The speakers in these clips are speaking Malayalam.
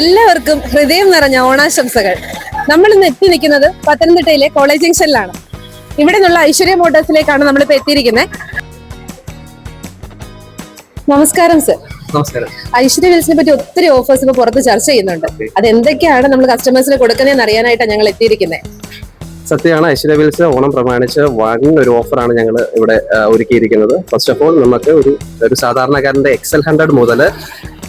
എല്ലാവർക്കും ഹൃദയം നിറഞ്ഞ ഓണാശംസകൾ. നമ്മൾ ഇന്ന് എത്തി നിൽക്കുന്നത് പത്തനംതിട്ടയിലെ കോളേജ് ജംഗ്ഷനിലാണ്. ഇവിടെ നിന്നുള്ള ഐശ്വര്യ മോട്ടോഴ്സിലേക്കാണ് നമ്മളിപ്പോൾ എത്തിയിരിക്കുന്നത്. നമസ്കാരം സർ. നമസ്കാരം. ഐശ്വര്യ വീൽസിനെ പറ്റി ഒത്തിരി ഓഫേഴ്സ് ഇപ്പോൾ പുറത്ത് ചർച്ച ചെയ്യുന്നുണ്ട്. അത് എന്തൊക്കെയാണ് നമ്മൾ കസ്റ്റമേഴ്സിന് കൊടുക്കുന്നതെന്ന് അറിയാനായിട്ടാണ് ഞങ്ങൾ എത്തിയിരിക്കുന്നത്. സത്യമാണ്, ഐശ്വര്യ വീൽസ് ഓണം പ്രമാണിച്ച് വൻ ഒരു ഓഫറാണ് ഞങ്ങൾ ഇവിടെ ഒരുക്കിയിരിക്കുന്നത്. ഫസ്റ്റ് ഓഫ് ഓൾ നമുക്ക് ഒരു സാധാരണക്കാരന്റെ XL100 മുതൽ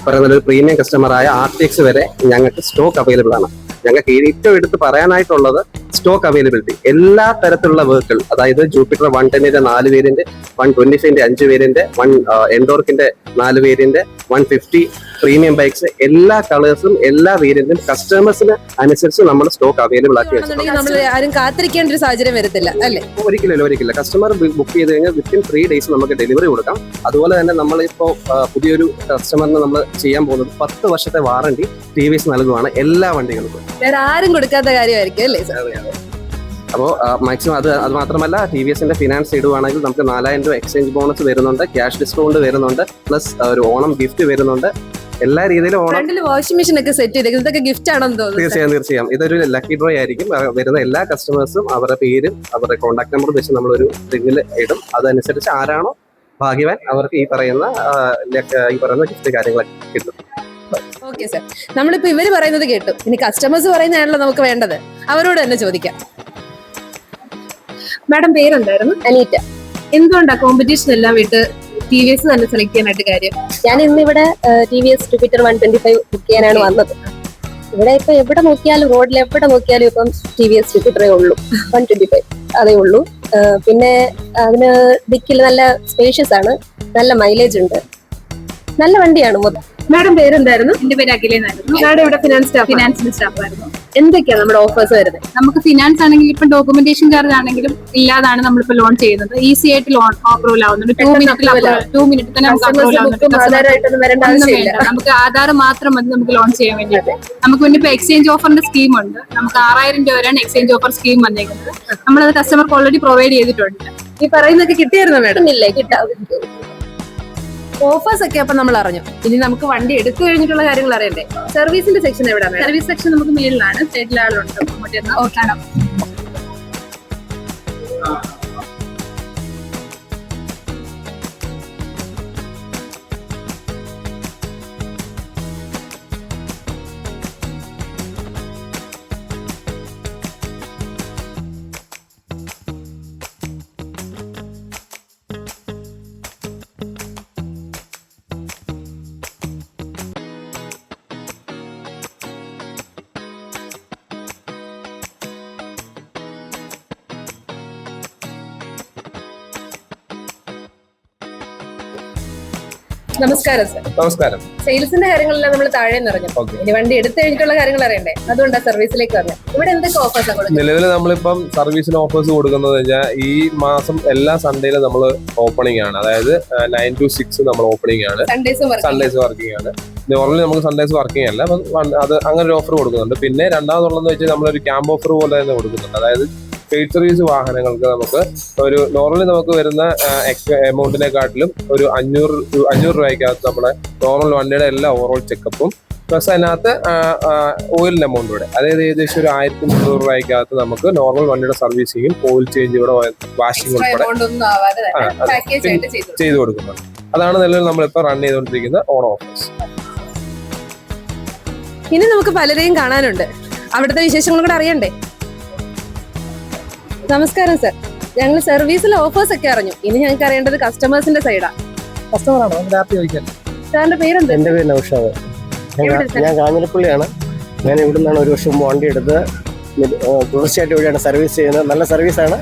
പറയുന്ന ഒരു പ്രീമിയം കസ്റ്റമറായ RTX വരെ ഞങ്ങൾക്ക് സ്റ്റോക്ക് അവൈലബിൾ ആണ്. ഞങ്ങൾക്ക് ഏറ്റവും എടുത്ത് പറയാനായിട്ടുള്ളത് സ്റ്റോക്ക് അവൈലബിലിറ്റി. എല്ലാ തരത്തിലുള്ള വെഹിക്കിൾ, അതായത് ജൂപ്പിറ്റർ 110ന്റെ 4 വേരിയന്റ്, 125ന്റെ 5 വേരിയന്റ്, എൻഡോർക്കിന്റെ 4 വേരിയന്റ്, 150 പ്രീമിയം ബൈക്സ്, എല്ലാ കളേഴ്സും എല്ലാ വേരിയന്റും കസ്റ്റമേഴ്സിന് അനുസരിച്ച് നമ്മൾ സ്റ്റോക്ക് അവൈലബിൾ ആക്കി വെച്ചിട്ടുണ്ട്. ആരും കാത്തിരിക്കേണ്ട ഒരു സാഹചര്യം വരത്തില്ല അല്ലേ? ഒരിക്കലില്ല. കസ്റ്റമർ ബുക്ക് ചെയ്ത് കഴിഞ്ഞാൽ വിത്തിൻ 3 days നമുക്ക് ഡെലിവറി കൊടുക്കാം. അതുപോലെ തന്നെ നമ്മളിപ്പോ പുതിയൊരു കസ്റ്റമറിന് നമ്മൾ ചെയ്യാൻ പോകുന്നത് 10 വർഷത്തെ വാറണ്ടി TVS നൽകുവാണ് എല്ലാ വണ്ടികൾക്കും. വേറെ ആരും കൊടുക്കാത്ത കാര്യമായിരിക്കും അല്ലേ? അപ്പോൾ മാക്സിമം അത് മാത്രമല്ല, TVSന്റെ ഫിനാൻസ് ഇടുവാണെങ്കിൽ നമുക്ക് 4000 രൂപ എക്സ്ചേഞ്ച് ബോണസ് വരുന്നുണ്ട്, ക്യാഷ് ഡിസ്കൗണ്ട് വരുന്നുണ്ട്, പ്ലസ് ഒരു ഓണം ഗിഫ്റ്റ് വരുന്നുണ്ട്. എല്ലാ രീതിയിലും വാഷിംഗ് മെഷീൻ ഒക്കെ സെറ്റ് ചെയ്തേക്കുന്നത് ഇതൊക്കെ ഗിഫ്റ്റ് ആണെന്ന് തോന്നുന്നു. തീർച്ചയായും ഇതൊരു ലക്കി ഡ്രോ ആയിരിക്കും. വരുന്ന എല്ലാ കസ്റ്റമേഴ്സും അവരുടെ പേരും അവരുടെ കോൺടാക്ട് നമ്പറും വെച്ച് നമ്മളൊരു റിംഗിൽ ഇടും. അതനുസരിച്ച് ആരാണോ ഭാഗ്യവാൻ അവർക്ക് ഈ പറയുന്ന ഗിഫ്റ്റ് കാര്യങ്ങളൊക്കെ കിട്ടും. ഓക്കെ സർ, നമ്മളിപ്പോ ഇവര് പറയുന്നത് കേട്ടു. ഇനി കസ്റ്റമേഴ്സ് പറയുന്നതാണല്ലോ നമുക്ക് വേണ്ടത്. അവരോട് തന്നെ ചോദിക്കാം. മാഡം പേരെന്തായിരുന്നു? അനീറ്റ. എന്തുകൊണ്ടാ കോമ്പറ്റീഷൻ എല്ലാം വിട്ട് TVS തന്നെ സെലക്ട് ചെയ്യാനായിട്ട് കാര്യം? ഞാൻ ഇന്നിവിടെ TVS ജൂപ്പിറ്റർ 125 ബുക്ക് ചെയ്യാനാണ് വന്നത്. ഇവിടെ ഇപ്പൊ എവിടെ നോക്കിയാലും, റോഡിൽ എവിടെ നോക്കിയാലും ഇപ്പം TVS ജൂപ്പിറ്ററേ ഉള്ളൂ. 125 അതേ ഉള്ളൂ. പിന്നെ അതിന് ഡിക്കിൽ നല്ല സ്പേഷ്യസ് ആണ്, നല്ല മൈലേജ് ഉണ്ട്, നല്ല വണ്ടിയാണ്. മാഡം പേരെന്തായിരുന്നു? എന്റെ പേര് അഖിലെന്നായിരുന്നു. മാഡം ഇവിടെ ഫിനാൻസിന്റെ സ്റ്റാഫായിരുന്നു. എന്തൊക്കെയാണ് നമ്മുടെ ഓഫേഴ്സ് വരുന്നത്? നമുക്ക് ഫിനാൻസ് ആണെങ്കിൽ ഇപ്പം ഡോക്യുമെന്റേഷൻ ചാർജ് ആണെങ്കിലും ഇല്ലാതാണ് നമ്മളിപ്പോ ലോൺ ചെയ്യുന്നത്. ഈസി ആയിട്ട് ലോൺ അപ്രൂവൽ ആവുന്നുണ്ട്. 2 മിനിറ്റ് തന്നെ നമുക്ക് അപ്രൂവൽ ആവുന്നുണ്ട്. നമുക്ക് ആധാർ മാത്രം മതി നമുക്ക് ലോൺ ചെയ്യാൻ വേണ്ടിയിട്ട്. നമുക്ക് പിന്നെ ഇപ്പൊ എക്സ്ചേഞ്ച് ഓഫറിന്റെ സ്കീം ഉണ്ട്. നമുക്ക് 6000 രൂപ വരെയാണ് എക്സ്ചേഞ്ച് ഓഫർ സ്കീം വന്നേക്കുന്നത്. നമ്മളത് കസ്റ്റമർക്ക് ഓൾറെഡി പ്രൊവൈഡ് ചെയ്തിട്ടുണ്ട്. ഈ പറയുന്നതൊക്കെ കിട്ടിയായിരുന്നു മാഡം? ഇല്ലേ, കിട്ടാം. ഓഫേഴ്സ് ഒക്കെ അപ്പൊ നമ്മൾ അറിഞ്ഞു. ഇനി നമുക്ക് വണ്ടി എടുത്തു കഴിഞ്ഞിട്ടുള്ള കാര്യങ്ങൾ അറിയണ്ടേ? സർവീസിന്റെ സെക്ഷൻ എവിടെയാണ്? സർവീസ് സെക്ഷൻ നമുക്ക് മേളിലാണ്, സൈഡിൽ ആളുണ്ട്. നമസ്കാരം സർ. നമസ്കാരം. സെയിൽസിന്റെ കാര്യങ്ങളെല്ലാം നമ്മൾ താഴെ നിറഞ്ഞു. ഇനി വണ്ടി എടുത്തു കഴിഞ്ഞിട്ടുള്ള കാര്യങ്ങൾ അറിയണ്ടേ? അതുകൊണ്ടാണ് സർവീസിലേക്ക് വന്നത്. ഇവിടെ എന്തൊക്കെ ഓഫേഴ്സ് കൊടുക്കുന്നത്? നിലവിൽ നമ്മളിപ്പം സർവീസിന് ഓഫേഴ്സ് കൊടുക്കുന്നത് വെച്ചാൽ ഈ മാസം എല്ലാ സൺഡേയിലും നമ്മൾ ഓപ്പണിംഗ് ആണ്. അതായത് 9 to 6 നമ്മൾ ഓപ്പണിംഗ് ആണ്. സൺഡേസ് വർക്കിംഗ് ആണ്. നോർമലി നമുക്ക് സൺഡേസ് വർക്കിംഗ് അല്ല. അത് അങ്ങനെ ഒരു ഓഫർ കൊടുക്കുന്നുണ്ട്. പിന്നെ രണ്ടാമതുള്ളതെന്ന് വെച്ചാൽ നമ്മളൊരു ക്യാമ്പ് ഓഫർ പോലെ തന്നെ കൊടുക്കുന്നുണ്ട്. അതായത് പെയ്ഡ് സർവീസ് വാഹനങ്ങൾക്ക് നമുക്ക് ഒരു നോർമലി നമുക്ക് വരുന്ന എമൗണ്ടിനെക്കാട്ടിലും ഒരു 500 രൂപയ്ക്കകത്ത് നമ്മുടെ നോർമൽ വണ്ടിയുടെ എല്ലാ ഓവറോൾ ചെക്കപ്പും പ്ലസ് അതിനകത്ത് ഓയിലിന്റെ എമൗണ്ട് കൂടെ, അതായത് ഏകദേശം ഒരു 1300 രൂപയ്ക്കകത്ത് നമുക്ക് നോർമൽ വണ്ടിയുടെ സർവീസിങ്ങും ഓയിൽ ചേഞ്ച് ഇവിടെ വാഷിംഗ് ഉൾപ്പെടെ ചെയ്തു കൊടുക്കുന്നുണ്ട്. അതാണ് നിലവിൽ നമ്മളിപ്പോൾ റൺ ചെയ്തുകൊണ്ടിരിക്കുന്ന ഓണം ഓഫേഴ്സ്. ഇനി നമുക്ക് പലരെയും കാണാനുണ്ട്. അവിടുത്തെ വിശേഷങ്ങളും കൂടെ അറിയണ്ടേ? നമസ്കാരം സർ. ഞങ്ങൾ സർവീസിലെ ഓഫേഴ്സ് ഒക്കെ അറിഞ്ഞു. ഇനി ഞങ്ങൾക്ക് അറിയേണ്ടത് കസ്റ്റമേഴ്സിന്റെ സൈഡാ. കസ്റ്റമറാണോ? സാറിന്റെ പേരെന്താ? എന്റെ പേര് നൗഷാദ്. ഞാൻ കാഞ്ഞിരപ്പള്ളിയാണ്. ഞാൻ ഇവിടെ നിന്നാണ് ഒരു വർഷം വണ്ടി എടുത്ത് തുടർച്ചയായിട്ട് ഇവിടെയാണ് സർവീസ് ചെയ്യുന്നത്. നല്ല സർവീസാണ്.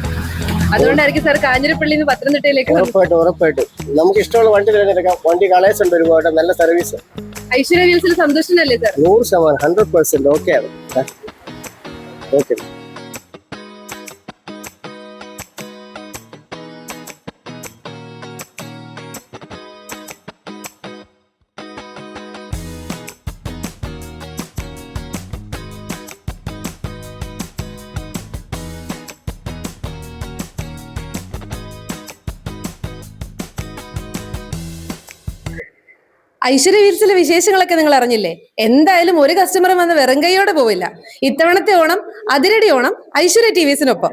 അതുകൊണ്ടായിരിക്കും സാർ കാഞ്ഞിരപ്പള്ളിയിൽ നിന്ന് പത്തനംതിട്ടയിലേക്ക്. ഉറപ്പായിട്ടും നമുക്ക് ഇഷ്ടമുള്ള വണ്ടി തിരഞ്ഞെടുക്കാം. വണ്ടി കളേഴ്സ് ഉണ്ട് ഒരുപാട്. നല്ല സർവീസ്. ഐശ്വര്യ വീൽസിൽ സന്തോഷമല്ലേ സാർ? 100%, 100% ഓക്കെ ആണ്. ഓക്കെ. ഐശ്വര്യ വീൽസിലെ വിശേഷങ്ങളൊക്കെ നിങ്ങൾ അറിഞ്ഞില്ലേ? എന്തായാലും ഒരു കസ്റ്റമറും വന്ന് വെറും കൈയോടെ പോവില്ല. ഇത്തവണത്തെ ഓണം അതിരടി ഓണം ഐശ്വര്യ TVSനൊപ്പം.